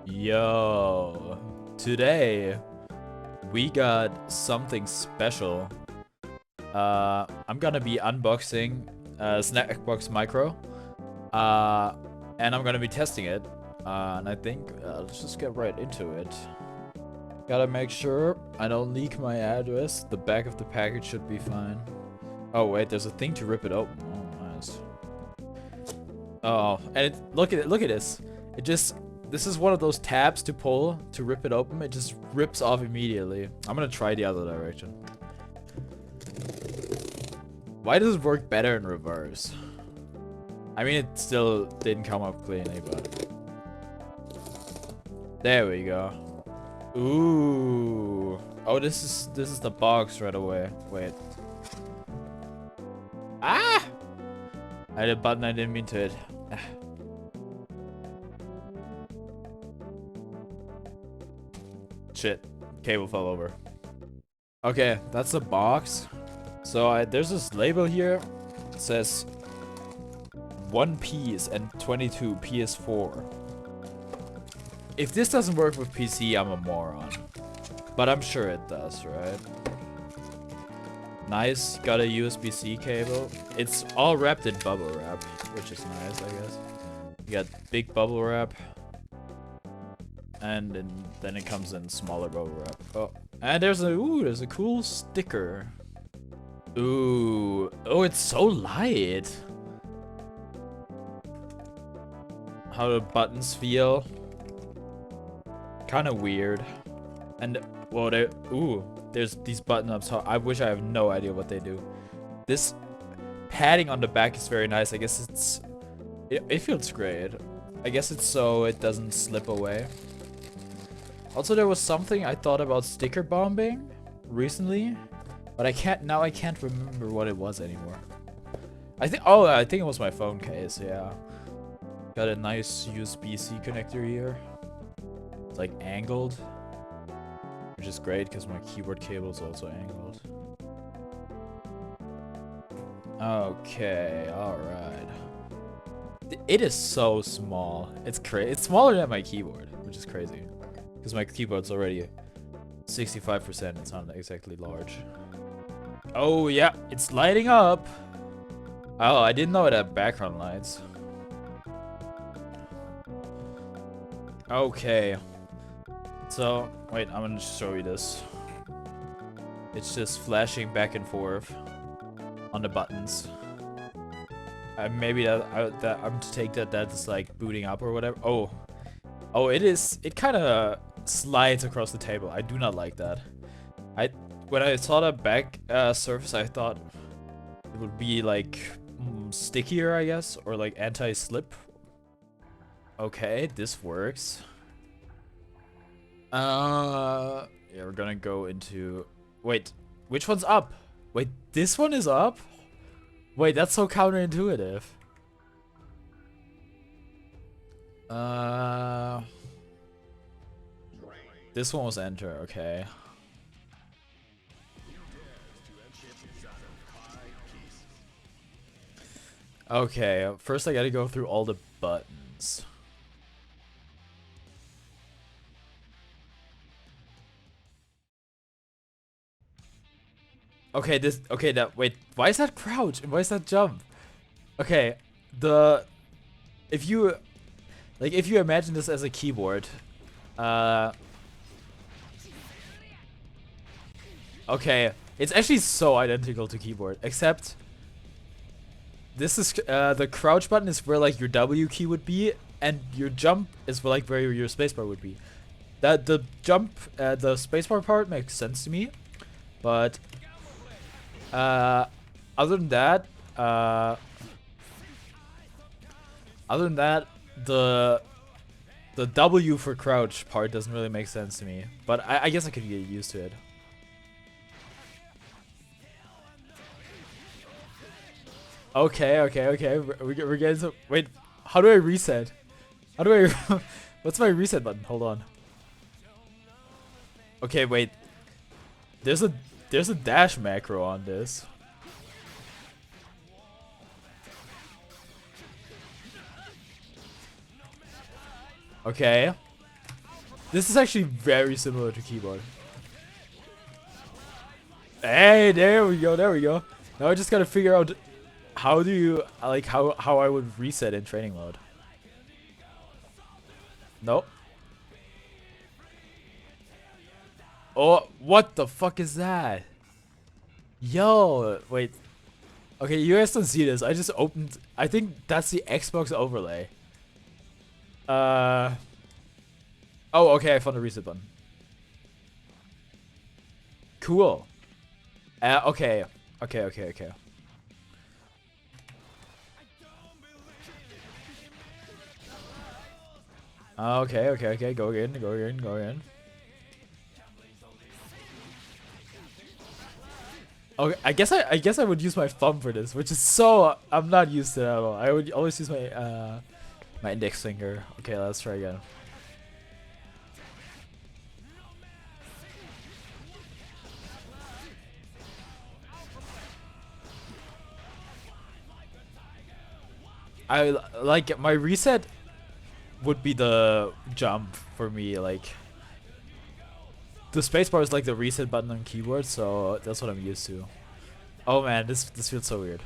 Yo, today we got something special. I'm gonna be unboxing Snackbox Micro, and I'm gonna be testing it. And I think let's just get right into it. Gotta make sure I don't leak my address. The back of the package should be fine. Oh wait, there's a thing to rip it open. Oh, nice. Oh, and look at it. Look at this. This is one of those tabs to pull to rip it open. It just rips off immediately. I'm gonna try the other direction. Why does it work better in reverse? I mean, it still didn't come up cleanly, but there we go. Ooh. Oh, this is the box right away. Wait. Ah! I hit a button I didn't mean to hit. Shit, cable fell over. Okay, that's the box. So there's this label here. It says 1 piece and 22 PS4. If this doesn't work with PC, I'm a moron. But I'm sure it does, right? Nice, got a USB-C cable. It's all wrapped in bubble wrap, which is nice, I guess. You got big bubble wrap. And then it comes in smaller bubble wrap. Oh, and there's a cool sticker. Ooh, oh, it's so light. How the buttons feel. Kind of weird. And well, there's these button ups. I wish I have no idea what they do. This padding on the back is very nice. I guess it feels great. I guess it's so it doesn't slip away. Also, there was something I thought about sticker bombing recently, but I can't remember what it was anymore. I think it was my phone case, yeah. Got a nice USB-C connector here. It's like angled, which is great because my keyboard cable is also angled. Okay, alright. It is so small. It's crazy. It's smaller than my keyboard, which is crazy. Because my keyboard's already 65%, it's not exactly large. Oh yeah, it's lighting up! Oh, I didn't know it had background lights. Okay. So, wait, I'm gonna show you this. It's just flashing back and forth on the buttons. Maybe I'm to take that's like booting up or whatever. Oh, it kind of slides across the table. I do not like that. When I saw the back surface, I thought it would be like stickier, I guess, or like anti-slip. Okay, this works. Yeah, we're gonna go into. Wait, which one's up? Wait, this one is up? Wait, that's so counterintuitive. This one was enter, okay. Okay, first I gotta go through all the buttons. Okay, wait, why is that crouch and why is that jump? Okay, if you imagine this as a keyboard, okay, it's actually so identical to keyboard, except this is the crouch button is where like your W key would be, and your jump is where your spacebar would be. The spacebar part makes sense to me, but other than that, the W for crouch part doesn't really make sense to me, but I guess I could get used to it. Okay. We're getting some. Wait, how do I reset? How do I? What's my reset button? Hold on. Okay, wait. There's a dash macro on this. Okay. This is actually very similar to keyboard. Hey, there we go, there we go. Now I just gotta figure out how do you, like, how I would reset in training mode. Nope. Oh, what the fuck is that? Yo, wait. Okay, you guys don't see this. I just opened, I think that's the Xbox overlay. Oh, okay, I found the reset button. Cool. Okay. Okay. Okay. Go again. Okay, I guess I would use my thumb for this, which is so I'm not used to that at all. I would always use my my index finger. Okay, let's try again. I like my reset would be the jump for me. Like the spacebar is like the reset button on keyboard, so that's what I'm used to. Oh man, this feels so weird.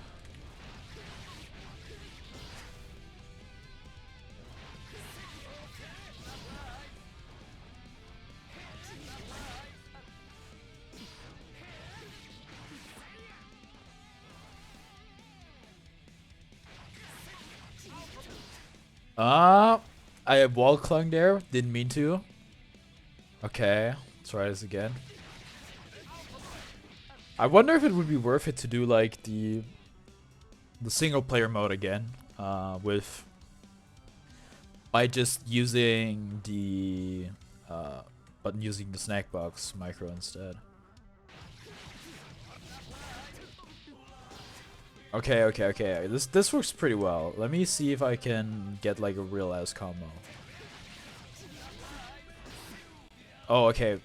I wall clung there. Didn't mean to. Okay, let's try this again. I wonder if it would be worth it to do like the single player mode again, with by just using the using the Snackbox Micro instead. Okay. This works pretty well. Let me see if I can get like a real ass combo. Oh, okay.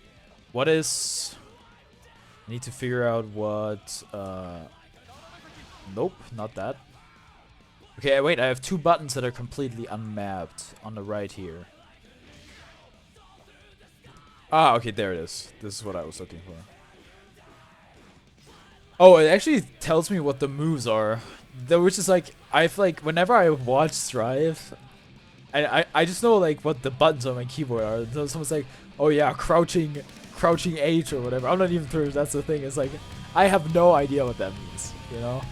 What is? I need to figure out what. Nope, not that. Okay, wait. I have two buttons that are completely unmapped on the right here. Ah, okay, there it is. This is what I was looking for. Oh, it actually tells me what the moves are, which is like I've like whenever I watch Strive, I just know like what the buttons on my keyboard are. So someone's like, oh yeah, crouching H or whatever. I'm not even sure if that's the thing. It's like I have no idea what that means, you know.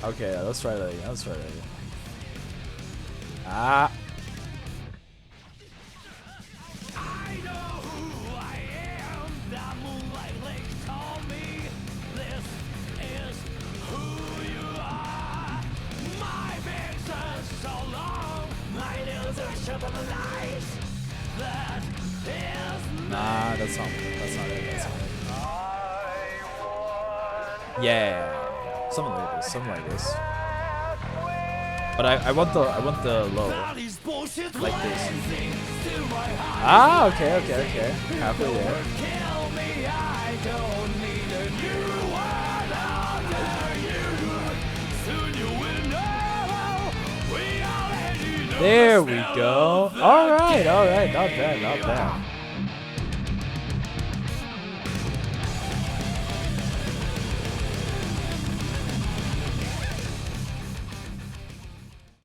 Okay, let's try that again. Ah. Nah, that's not it. Yeah, something like this. But I want the low, like this. Ah, okay. Halfway there. There we go. All right. Not bad.